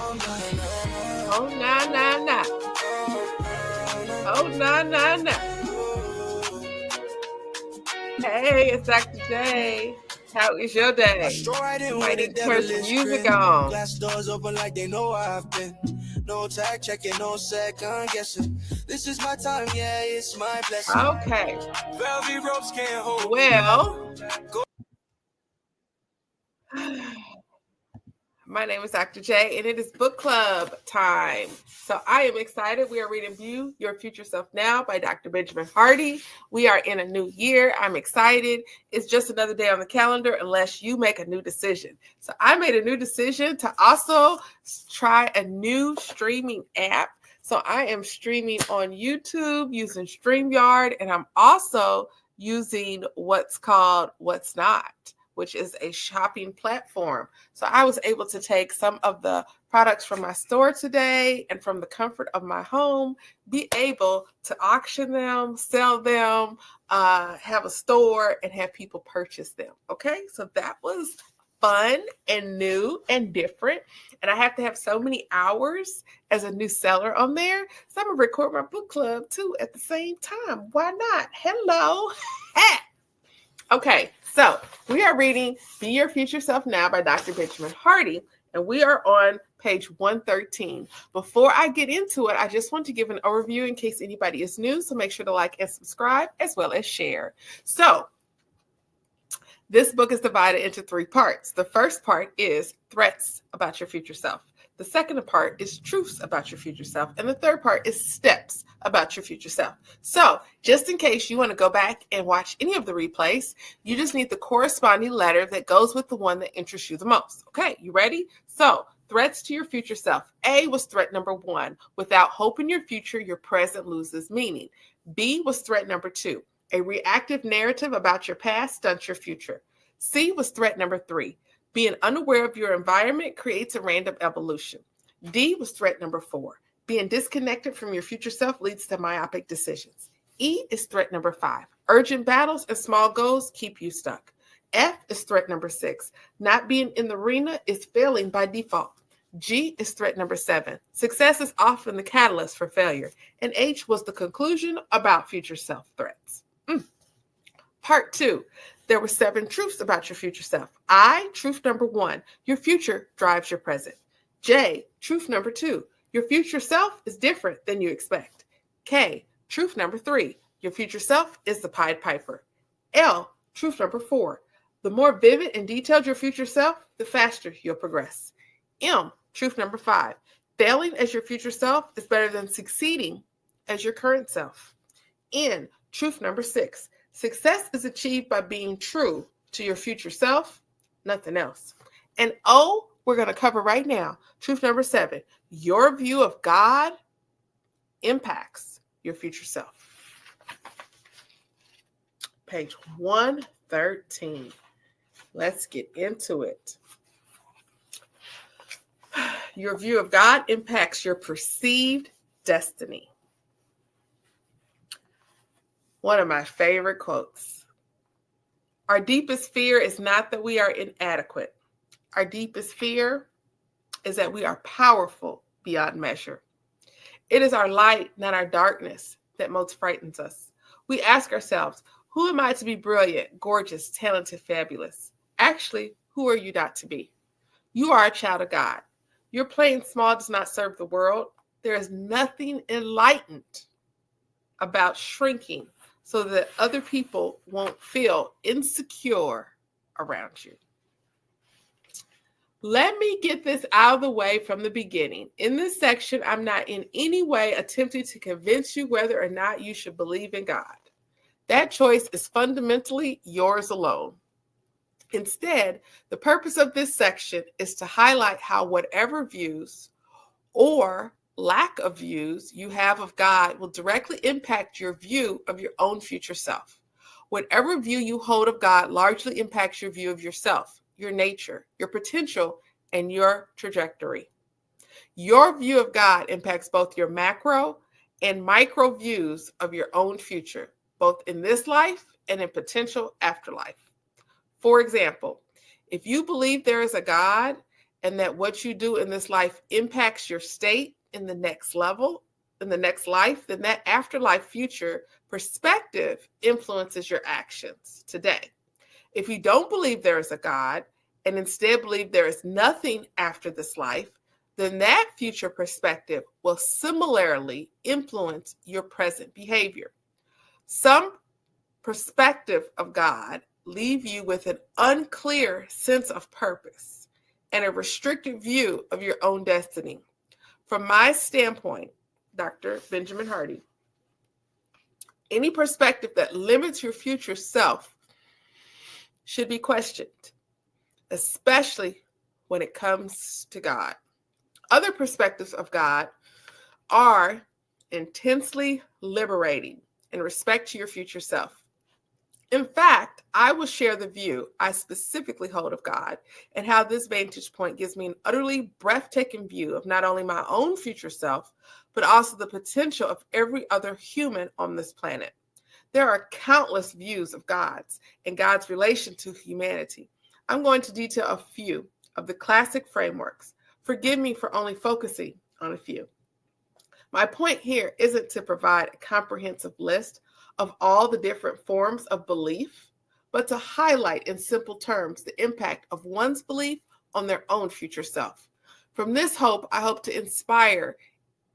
Oh, nah, nah, nah. Oh, nah, nah, nah. Hey, it's Dr. J. How is your day? You might need to turn some music on. Glass doors open like they know I've been. No tag checking, no second guessing. This is my time, yeah, it's my blessing. Okay. Velvet ropes can't hold Well, my name is Dr. J, and it is book club time. So I am excited. We are reading View Your Future Self Now by Dr. Benjamin Hardy. We are in a new year. I'm excited. It's just another day on the calendar unless you make a new decision. So I made a new decision to also try a new streaming app. So I am streaming on YouTube using StreamYard, and I'm also using what's called What's Not, which is a shopping platform. So I was able to take some of the products from my store today and from the comfort of my home, be able to auction them, sell them, have a store, and have people purchase them. Okay, so that was fun and new and different. And I have to have so many hours as a new seller on there. So I'm going to record my book club too at the same time. Why not? Hello. Okay, so we are reading Be Your Future Self Now by Dr. Benjamin Hardy, and we are on page 113. Before I get into it, I just want to give an overview in case anybody is new, so make sure to like and subscribe as well as share. So this book is divided into 3 parts. The first part is threats about your future self. The second part is truths about your future self. And the third part is steps about your future self. So just in case you want to go back and watch any of the replays, you just need the corresponding letter that goes with the one that interests you the most. Okay, you ready? So threats to your future self. A was threat number 1. Without hope in your future, your present loses meaning. B was threat number 2. A reactive narrative about your past stunts your future. C was threat number 3. Being unaware of your environment creates a random evolution. D was threat number 4. Being disconnected from your future self leads to myopic decisions. E is threat number 5. Urgent battles and small goals keep you stuck. F is threat number 6. Not being in the arena is failing by default. G is threat number 7. Success is often the catalyst for failure. And H was the conclusion about future self threats. Part 2. There were 7 truths about your future self. I, truth number 1, your future drives your present. J, truth number 2, your future self is different than you expect. K, truth number 3, your future self is the Pied Piper. L, truth number 4, the more vivid and detailed your future self, the faster you'll progress. M, truth number 5, failing as your future self is better than succeeding as your current self. N, truth number 6, success is achieved by being true to your future self, nothing else. And O, we're going to cover right now. Truth number 7, your view of God impacts your future self. Page 113. Let's get into it. Your view of God impacts your perceived destiny. One of my favorite quotes. Our deepest fear is not that we are inadequate. Our deepest fear is that we are powerful beyond measure. It is our light, not our darkness, that most frightens us. We ask ourselves, who am I to be brilliant, gorgeous, talented, fabulous? Actually, who are you not to be? You are a child of God. Your playing small does not serve the world. There is nothing enlightened about shrinking so that other people won't feel insecure around you. Let me get this out of the way from the beginning. In this section, I'm not in any way attempting to convince you whether or not you should believe in God. That choice is fundamentally yours alone. Instead, the purpose of this section is to highlight how whatever views or lack of views you have of God will directly impact your view of your own future self. Whatever view you hold of God largely impacts your view of yourself, your nature, your potential, and your trajectory. Your view of God impacts both your macro and micro views of your own future, both in this life and in potential afterlife. For example, if you believe there is a God and that what you do in this life impacts your state in the next level, in the next life, then that afterlife future perspective influences your actions today. If you don't believe there is a God and instead believe there is nothing after this life, then that future perspective will similarly influence your present behavior. Some perspective of God leave you with an unclear sense of purpose and a restricted view of your own destiny. From my standpoint, Dr. Benjamin Hardy, any perspective that limits your future self should be questioned, especially when it comes to God. Other perspectives of God are intensely liberating in respect to your future self. In fact, I will share the view I specifically hold of God and how this vantage point gives me an utterly breathtaking view of not only my own future self, but also the potential of every other human on this planet. There are countless views of God's and God's relation to humanity. I'm going to detail a few of the classic frameworks. Forgive me for only focusing on a few. My point here isn't to provide a comprehensive list of all the different forms of belief, but to highlight in simple terms the impact of one's belief on their own future self. From this hope, I hope to inspire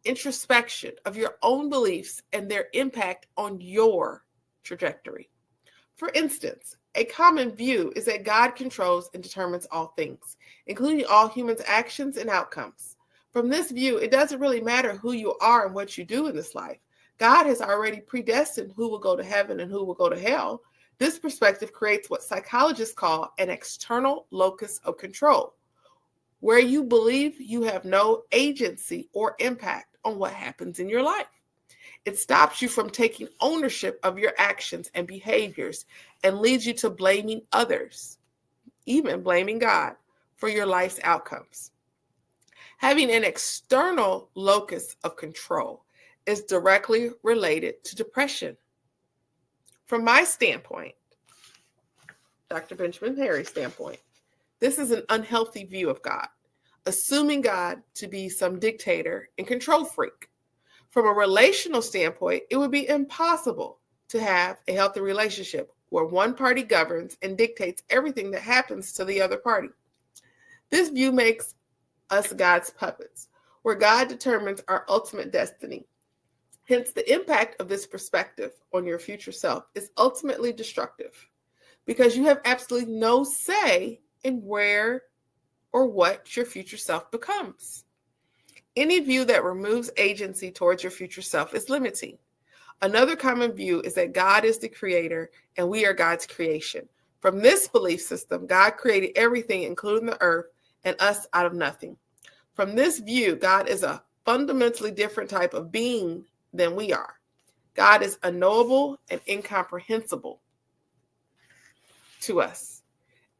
introspection of your own beliefs and their impact on your trajectory. For instance, a common view is that God controls and determines all things, including all humans' actions and outcomes. From this view, it doesn't really matter who you are and what you do in this life. God has already predestined who will go to heaven and who will go to hell. This perspective creates what psychologists call an external locus of control, where you believe you have no agency or impact on what happens in your life. It stops you from taking ownership of your actions and behaviors and leads you to blaming others, even blaming God, for your life's outcomes. Having an external locus of control is directly related to depression. From my standpoint, Dr. Benjamin Hardy's standpoint, this is an unhealthy view of God, assuming God to be some dictator and control freak. From a relational standpoint, it would be impossible to have a healthy relationship where one party governs and dictates everything that happens to the other party. This view makes us God's puppets, where God determines our ultimate destiny. Hence, the impact of this perspective on your future self is ultimately destructive because you have absolutely no say in where or what your future self becomes. Any view that removes agency towards your future self is limiting. Another common view is that God is the creator and we are God's creation. From this belief system, God created everything, including the earth and us, out of nothing. From this view, God is a fundamentally different type of being than we are. God is unknowable and incomprehensible to us.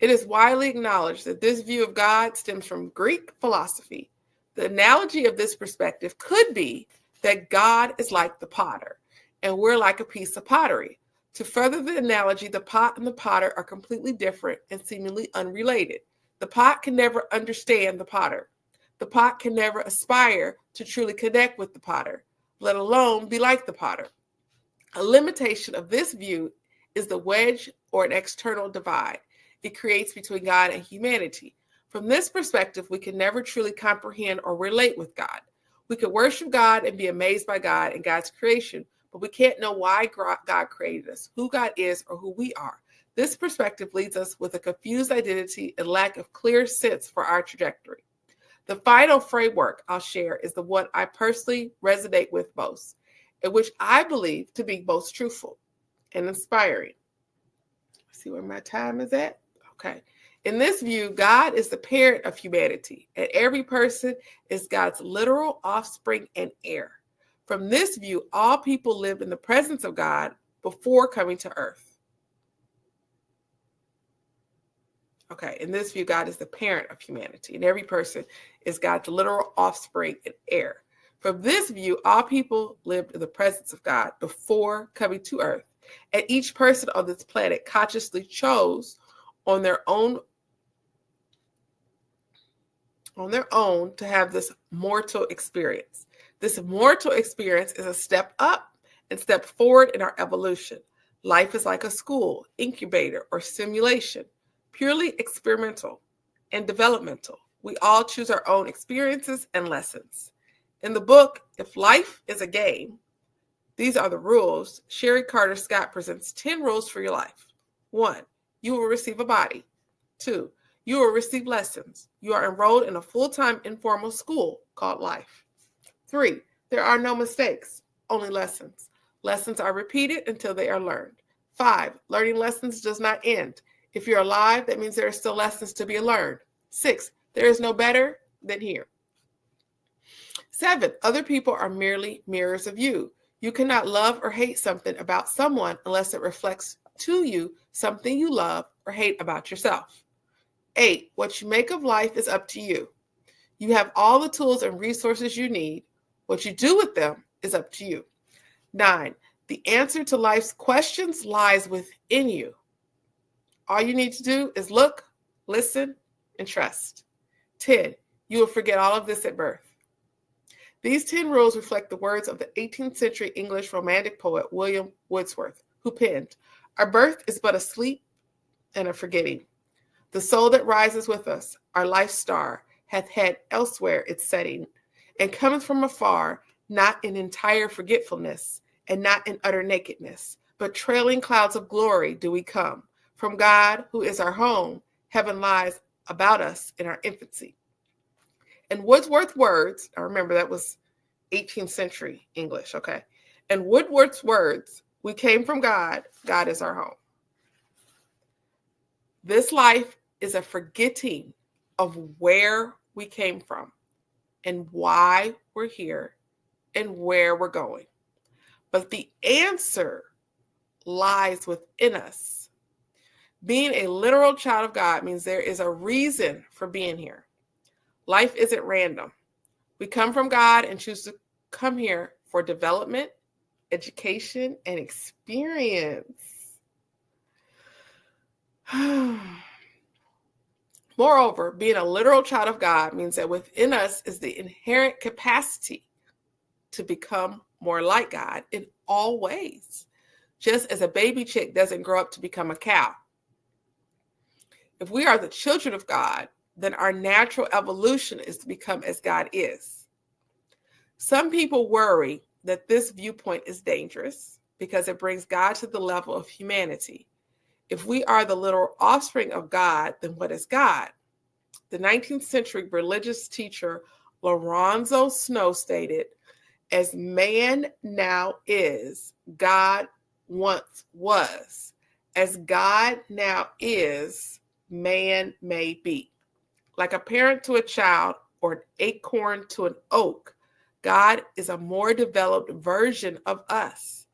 It is widely acknowledged that this view of God stems from Greek philosophy. The analogy of this perspective could be that God is like the potter, and we're like a piece of pottery. To further the analogy, the pot and the potter are completely different and seemingly unrelated. The pot can never understand the potter. The pot can never aspire to truly connect with the potter, let alone be like the potter. A limitation of this view is the wedge or an external divide it creates between God and humanity. From this perspective, we can never truly comprehend or relate with God. We can worship God and be amazed by God and God's creation, but we can't know why God created us, who God is, or who we are. This perspective leaves us with a confused identity and lack of clear sense for our trajectory. The final framework I'll share is the one I personally resonate with most, and which I believe to be most truthful and inspiring. See where my time is at? Okay. In this view, God is the parent of humanity, and every person is God's literal offspring and heir. From this view, all people lived in the presence of God before coming to earth. Okay, in this view, God is the parent of humanity, and every person is God's literal offspring and heir. From this view, all people lived in the presence of God before coming to earth, and each person on this planet consciously chose on their own on their own to have this mortal experience. This mortal experience is a step up and step forward in our evolution. Life is like a school, incubator, or simulation, purely experimental and developmental. We all choose our own experiences and lessons. In the book, If Life is a Game, these are the rules. Sherry Carter Scott presents 10 rules for your life. 1, you will receive a body. 2, you will receive lessons. You are enrolled in a full-time informal school called life. 3, there are no mistakes, only lessons. Lessons are repeated until they are learned. 5, learning lessons does not end. If you're alive, that means there are still lessons to be learned. 6, there is no better than here. 7, other people are merely mirrors of you. You cannot love or hate something about someone unless it reflects to you something you love or hate about yourself. 8, what you make of life is up to you. You have all the tools and resources you need. What you do with them is up to you. 9, the answer to life's questions lies within you. All you need to do is look, listen, and trust. 10, you will forget all of this at birth. These 10 rules reflect the words of the 18th century English romantic poet William Wordsworth, who penned, "Our birth is but a sleep and a forgetting. The soul that rises with us, our life star, hath had elsewhere its setting, and cometh from afar, not in entire forgetfulness, and not in utter nakedness, but trailing clouds of glory do we come. From God, who is our home, heaven lies about us in our infancy." And Wordsworth's words, I remember that was 18th century English, okay? And Wordsworth's words, we came from God, God is our home. This life is a forgetting of where we came from and why we're here and where we're going. But the answer lies within us. Being a literal child of God means there is a reason for being here. Life isn't random. We come from God and choose to come here for development, education, and experience. Moreover, being a literal child of God means that within us is the inherent capacity to become more like God in all ways, just as a baby chick doesn't grow up to become a cow. If we are the children of God, then our natural evolution is to become as God is. Some people worry that this viewpoint is dangerous because it brings God to the level of humanity. If we are the literal offspring of God, then what is God? The 19th century religious teacher Lorenzo Snow stated, "As man now is, God once was. As God now is, man may be." Like a parent to a child or an acorn to an oak, God is a more developed version of us.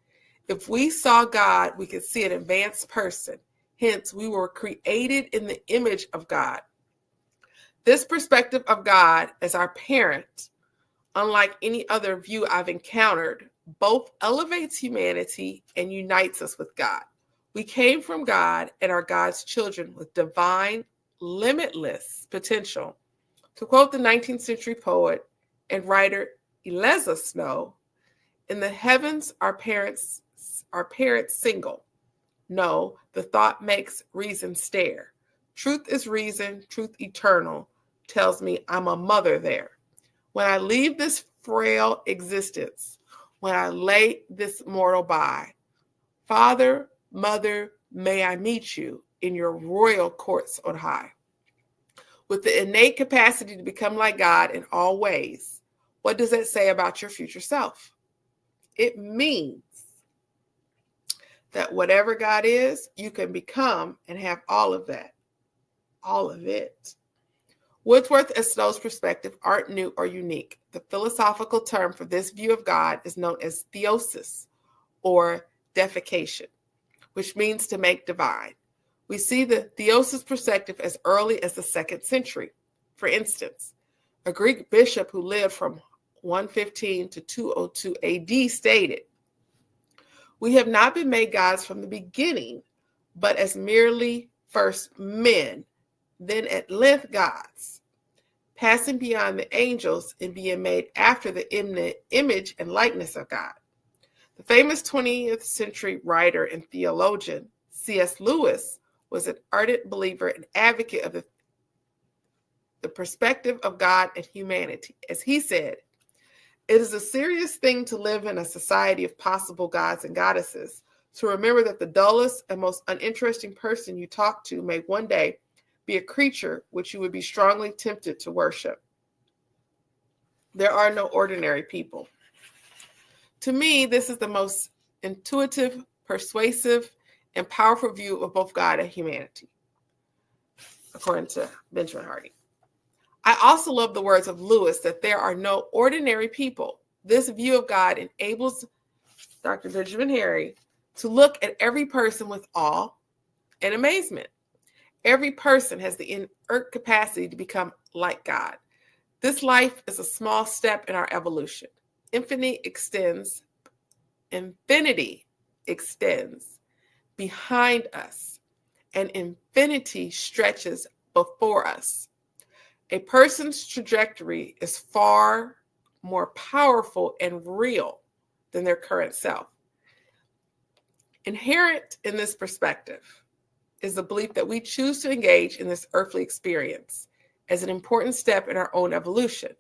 If we saw God, we could see an advanced person. Hence, we were created in the image of God. This perspective of God as our parent, unlike any other view I've encountered, both elevates humanity and unites us with God. We came from God and are God's children with divine, limitless potential. To quote the 19th century poet and writer Eliza Snow, "In the heavens are parents single. No, the thought makes reason stare. Truth is reason, truth eternal, tells me I'm a mother there. When I leave this frail existence, when I lay this mortal by, Father, Mother, may I meet you in your royal courts on high." With the innate capacity to become like God in all ways, what does that say about your future self? It means that whatever God is, you can become and have all of that, all of it. Wordsworth and Snow's perspective aren't new or unique. The philosophical term for this view of God is known as theosis or deification, which means to make divine. We see the theosis perspective as early as the 2nd century. For instance, a Greek bishop who lived from 115 to 202 AD stated, "We have not been made gods from the beginning, but as merely first men, then at length gods. passing beyond the angels and being made after the image and likeness of God. The famous 20th century writer and theologian C.S. Lewis was an ardent believer and advocate of the perspective of God and humanity. As he said, "It is a serious thing to live in a society of possible gods and goddesses, to remember that the dullest and most uninteresting person you talk to may one day be a creature which you would be strongly tempted to worship. There are no ordinary people." To me, this is the most intuitive, persuasive, and powerful view of both God and humanity, according to Benjamin Hardy. I also love the words of Lewis that there are no ordinary people. This view of God enables Dr. Benjamin Hardy to look at every person with awe and amazement. Every person has the inherent capacity to become like God. This life is a small step in our evolution. Infinity extends behind us, and infinity stretches before us. A person's trajectory is far more powerful and real than their current self. Inherent in this perspective is the belief that we choose to engage in this earthly experience as an important step in our own evolution.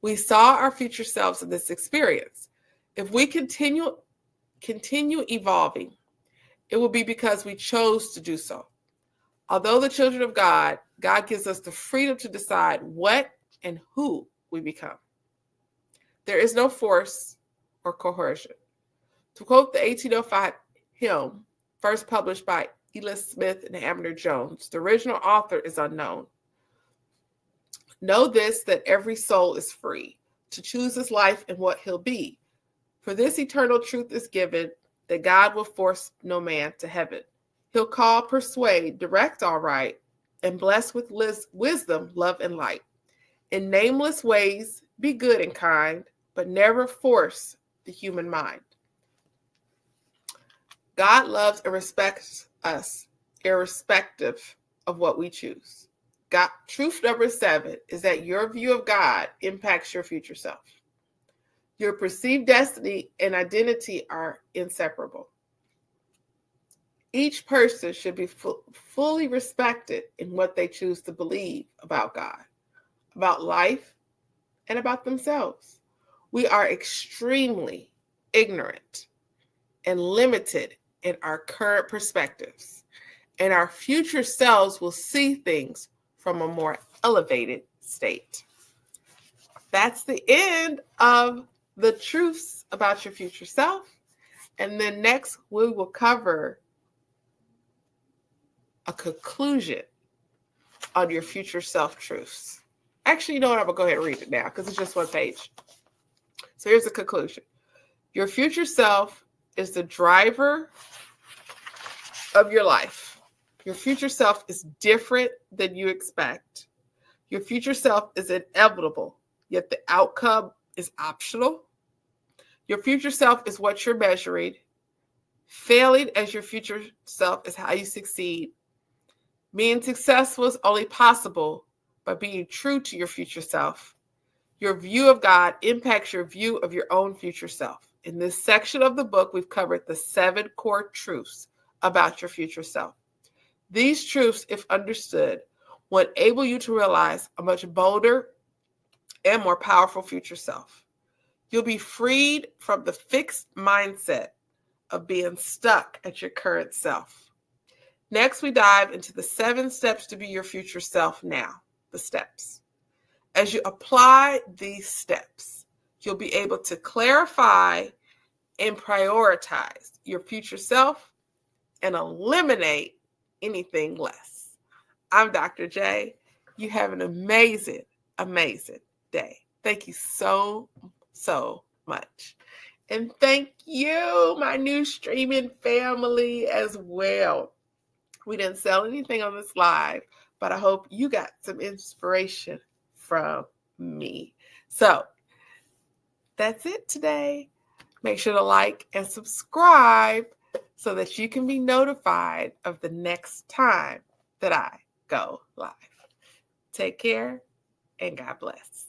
We saw our future selves in this experience. If we continue evolving, it will be because we chose to do so. Although the children of God, God gives us the freedom to decide what and who we become. There is no force or coercion. To quote the 1805 hymn, first published by Elis Smith and Abner Jones, the original author is unknown. Know this, that every soul is free to choose his life and what he'll be. For this eternal truth is given, that God will force no man to heaven. He'll call, persuade, direct all right, and bless with wisdom, love, and light. In nameless ways, be good and kind, but never force the human mind. God loves and respects us, irrespective of what we choose. Truth number 7 is that your view of God impacts your future self. Your perceived destiny and identity are inseparable. Each person should be fully respected in what they choose to believe about God, about life, and about themselves. We are extremely ignorant and limited in our current perspectives, and our future selves will see things from a more elevated state. That's the end of the truths about your future self. And then next, we will cover a conclusion on your future self truths. Actually, you know what? I'm going to go ahead and read it now because it's just one page. So here's the conclusion. Your future self is the driver of your life. Your future self is different than you expect. Your future self is inevitable, yet the outcome is optional. Your future self is what you're measuring. Failing as your future self is how you succeed. Being successful is only possible by being true to your future self. Your view of God impacts your view of your own future self. In this section of the book, we've covered the 7 core truths about your future self. These truths, if understood, will enable you to realize a much bolder and more powerful future self. You'll be freed from the fixed mindset of being stuck at your current self. Next, we dive into the 7 steps to be your future self now, the steps. As you apply these steps, you'll be able to clarify and prioritize your future self and eliminate anything less. I'm Dr. J. You have an amazing, amazing day. Thank you so much. And thank you, my new streaming family as well. We didn't sell anything on this live, but I hope you got some inspiration from me. So that's it today. Make sure to like and subscribe so that you can be notified of the next time that I go live. Take care and God bless.